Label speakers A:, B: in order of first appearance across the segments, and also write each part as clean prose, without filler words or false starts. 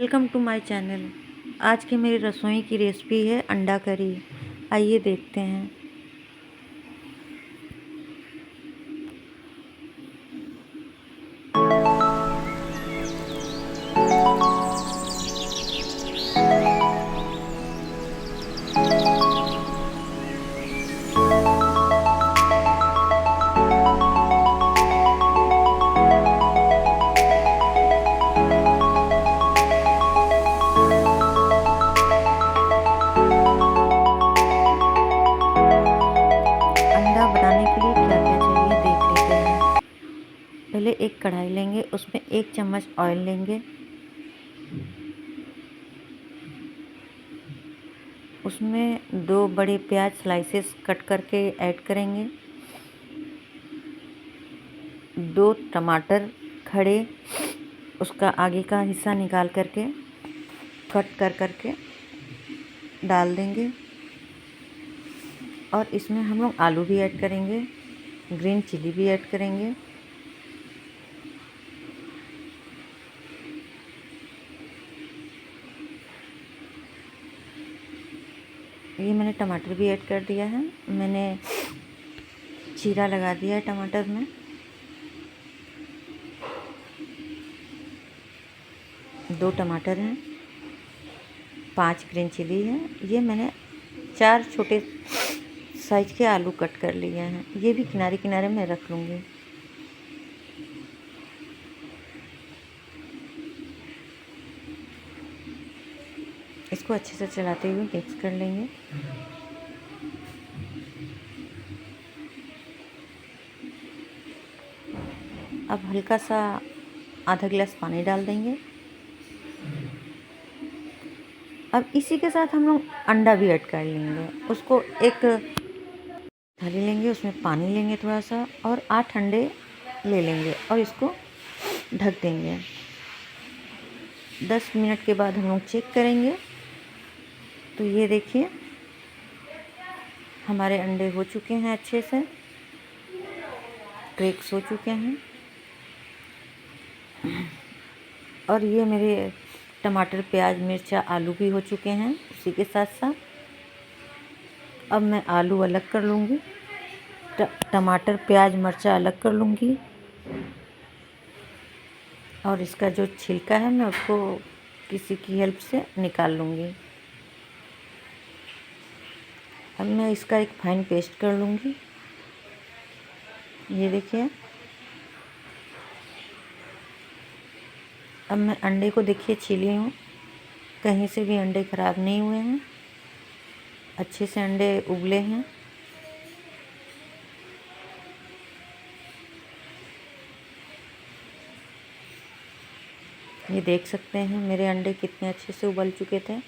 A: Welcome to my channel. आज की मेरी रसोई की रेसिपी है अंडा करी। आइए देखते हैं। अंडा बनाने के लिए क्या क्या चाहिए देख लेते हैं। पहले एक कढ़ाई लेंगे, उसमें 1 चम्मच ऑयल लेंगे। उसमें 2 बड़े प्याज स्लाइसेस कट करके ऐड करेंगे। 2 टमाटर खड़े, उसका आगे का हिस्सा निकाल करके कट कर करके डाल देंगे। और इसमें हम लोग आलू भी ऐड करेंगे, ग्रीन चिली भी ऐड करेंगे। ये मैंने टमाटर भी ऐड कर दिया है। मैंने चीरा लगा दिया है टमाटर में। दो टमाटर हैं, 5 ग्रीन चिली है। ये मैंने 4 छोटे साइज के आलू कट कर लिए हैं। ये भी किनारे किनारे में रख लूँगी। इसको अच्छे से चलाते हुए मिक्स कर लेंगे। अब हल्का सा आधा गिलास पानी डाल देंगे। अब इसी के साथ हम लोग अंडा भी ऐड कर लेंगे। उसको एक थाली लेंगे, उसमें पानी लेंगे थोड़ा सा, और 8 अंडे ले लेंगे और इसको ढक देंगे। 10 मिनट के बाद हम लोग चेक करेंगे। तो ये देखिए हमारे अंडे हो चुके हैं, अच्छे से क्रैक्स हो चुके हैं। और ये मेरे टमाटर प्याज मिर्चा आलू भी हो चुके हैं उसी के साथ साथ। अब मैं आलू अलग कर लूँगी, टमाटर प्याज मिर्चा अलग कर लूँगी, और इसका जो छिलका है मैं उसको किसी की हेल्प से निकाल लूँगी। अब मैं इसका एक फाइन पेस्ट कर लूँगी। ये देखिए। अब मैं अंडे को देखिए छीली हूँ, कहीं से भी अंडे ख़राब नहीं हुए हैं, अच्छे से अंडे उबले हैं। ये देख सकते हैं मेरे अंडे कितने अच्छे से उबल चुके थे,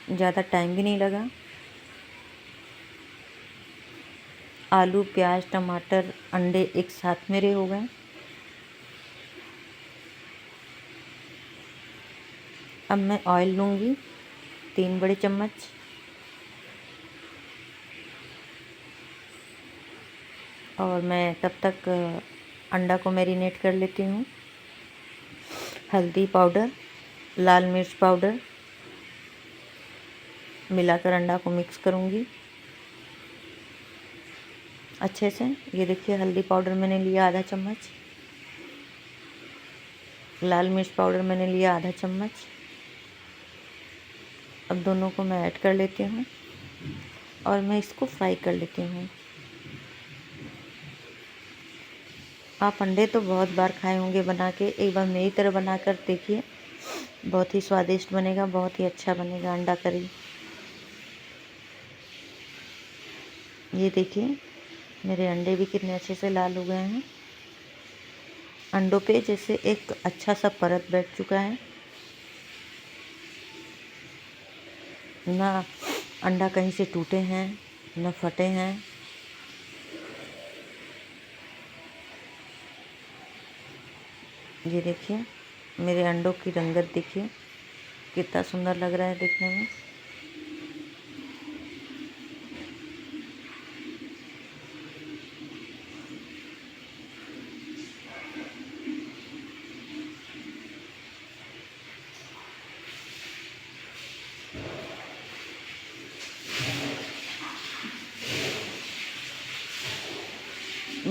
A: ज़्यादा टाइम भी नहीं लगा। आलू प्याज टमाटर अंडे एक साथ मेरे हो गए। अब मैं ऑयल लूँगी 3 बड़े चम्मच, और मैं तब तक अंडा को मैरिनेट कर लेती हूँ। हल्दी पाउडर, लाल मिर्च पाउडर मिलाकर अंडा को मिक्स करूँगी अच्छे से। ये देखिए हल्दी पाउडर मैंने लिया आधा चम्मच, लाल मिर्च पाउडर मैंने लिया आधा चम्मच। अब दोनों को मैं ऐड कर लेती हूँ और मैं इसको फ्राई कर लेती हूँ। आप अंडे तो बहुत बार खाए होंगे बना के, एक बार मेरी तरह बना कर देखिए, बहुत ही स्वादिष्ट बनेगा, बहुत ही अच्छा बनेगा अंडा करी। ये देखिए मेरे अंडे भी कितने अच्छे से लाल हो गए हैं। अंडों पे जैसे एक अच्छा सा परत बैठ चुका है, ना अंडा कहीं से टूटे हैं ना फटे हैं। ये देखिए मेरे अंडों की रंगत देखिए कितना सुंदर लग रहा है देखने में।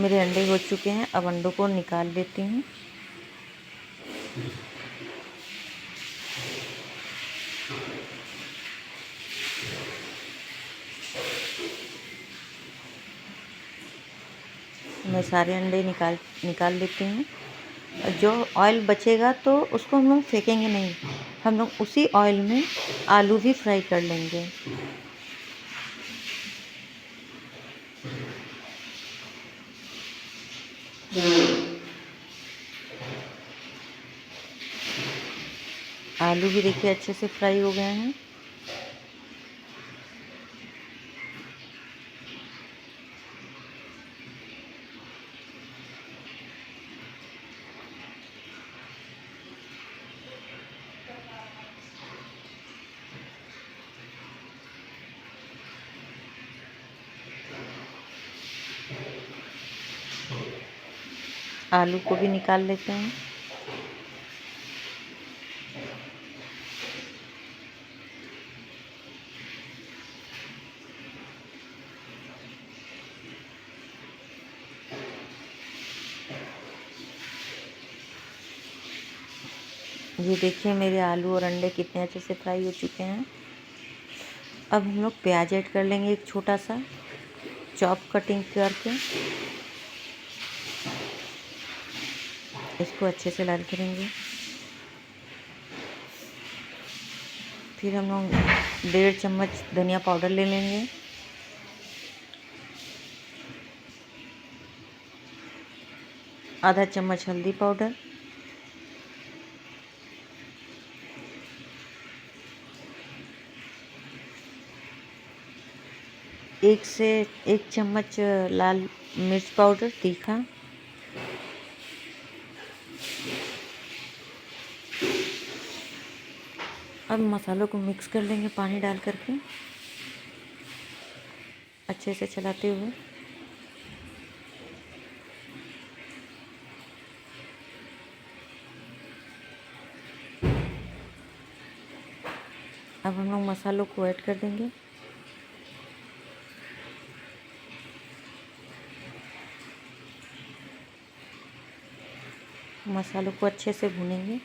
A: मेरे अंडे हो चुके हैं। अब अंडों को निकाल लेती हूँ। मैं सारे अंडे निकाल लेती हूँ। जो ऑयल बचेगा तो उसको हम लोग फेंकेंगे नहीं, हम लोग उसी ऑयल में आलू भी फ्राई कर लेंगे। आलू भी देखिए अच्छे से फ्राई हो गए हैं। आलू को भी निकाल लेते हैं। ये देखिए मेरे आलू और अंडे कितने अच्छे से फ्राई हो चुके हैं। अब हम लोग प्याज ऐड कर लेंगे, एक छोटा सा चॉप कटिंग करके। इसको अच्छे से लाल करेंगे। फिर हम लोग 1.5 चम्मच धनिया पाउडर ले लेंगे। आधा चम्मच हल्दी पाउडर। 1 से 1 चम्मच लाल मिर्च पाउडर तीखा। अब मसालों को मिक्स कर लेंगे पानी डाल करके, अच्छे से चलाते हुए। अब हम लोग मसालों को ऐड कर देंगे। मसालों को अच्छे से भूनेंगे।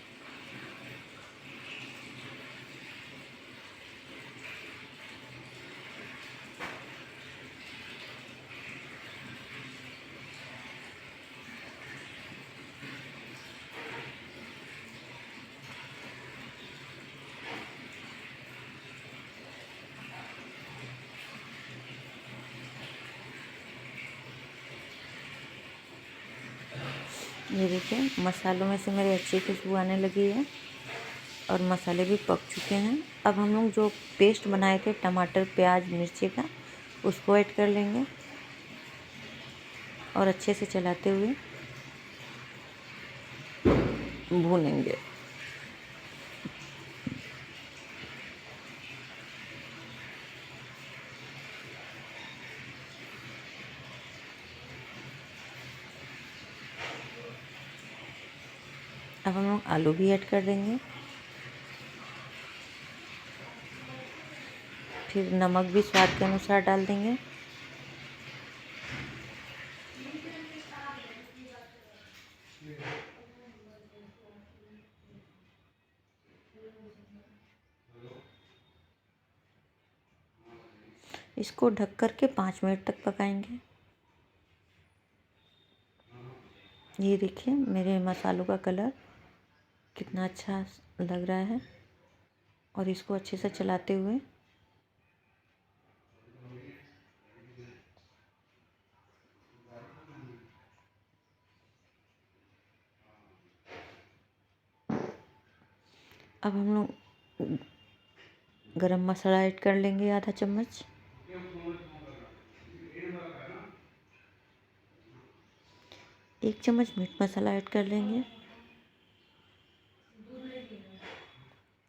A: ये देखिए मसालों में से मेरी अच्छी खुशबू आने लगी है और मसाले भी पक चुके हैं। अब हम लोग जो पेस्ट बनाए थे टमाटर प्याज मिर्ची का, उसको ऐड कर लेंगे और अच्छे से चलाते हुए भूनेंगे। अब हम लोग आलू भी ऐड कर देंगे। फिर नमक भी स्वाद के अनुसार डाल देंगे। इसको ढक कर के 5 मिनट तक पकाएंगे। ये देखिए मेरे मसालों का कलर कितना अच्छा लग रहा है और इसको अच्छे से चलाते हुए अब हम लोग गरम मसाला ऐड कर लेंगे आधा चम्मच। एक चम्मच मीट मसाला ऐड कर लेंगे।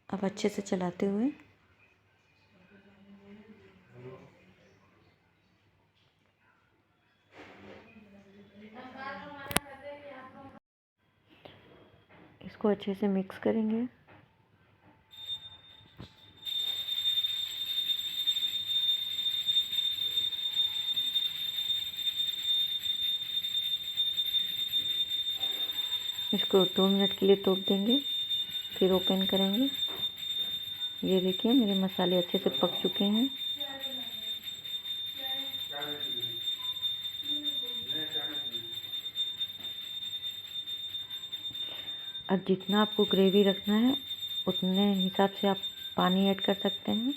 A: अब अच्छे से चलाते हुए इसको अच्छे से मिक्स करेंगे। इसको 2 मिनट के लिए तोप देंगे, फिर ओपन करेंगे। ये देखिए मेरे मसाले अच्छे से पक चुके हैं। अब जितना आपको ग्रेवी रखना है उतने हिसाब से आप पानी ऐड कर सकते हैं।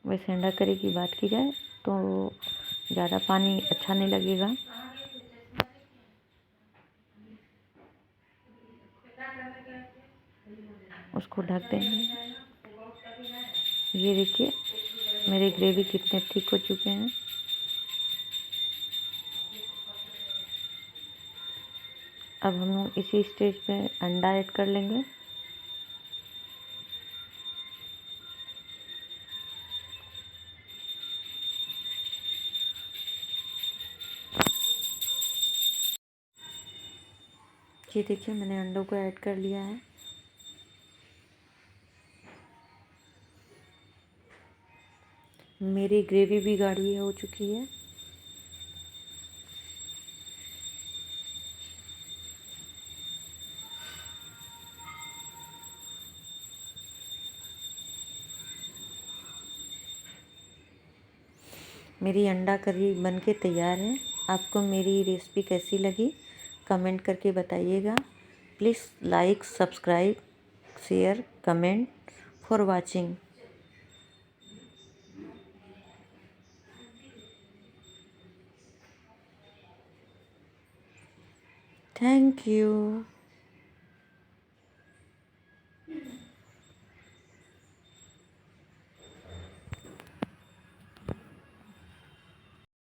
A: वैसे अंडा करी की बात की जाए तो ज़्यादा पानी अच्छा नहीं लगेगा। उसको ढक देंगे। ये देखिए मेरे ग्रेवी कितने थिक हो चुके हैं। अब हम लोग इसी स्टेज पे अंडा ऐड कर लेंगे। ये देखिए मैंने अंडों को ऐड कर लिया है। मेरी ग्रेवी भी गाढ़ी हो चुकी है। मेरी अंडा करी बनके तैयार है। आपको मेरी रेसिपी कैसी लगी कमेंट करके बताइएगा। Please like subscribe share comment for watching. Thank you.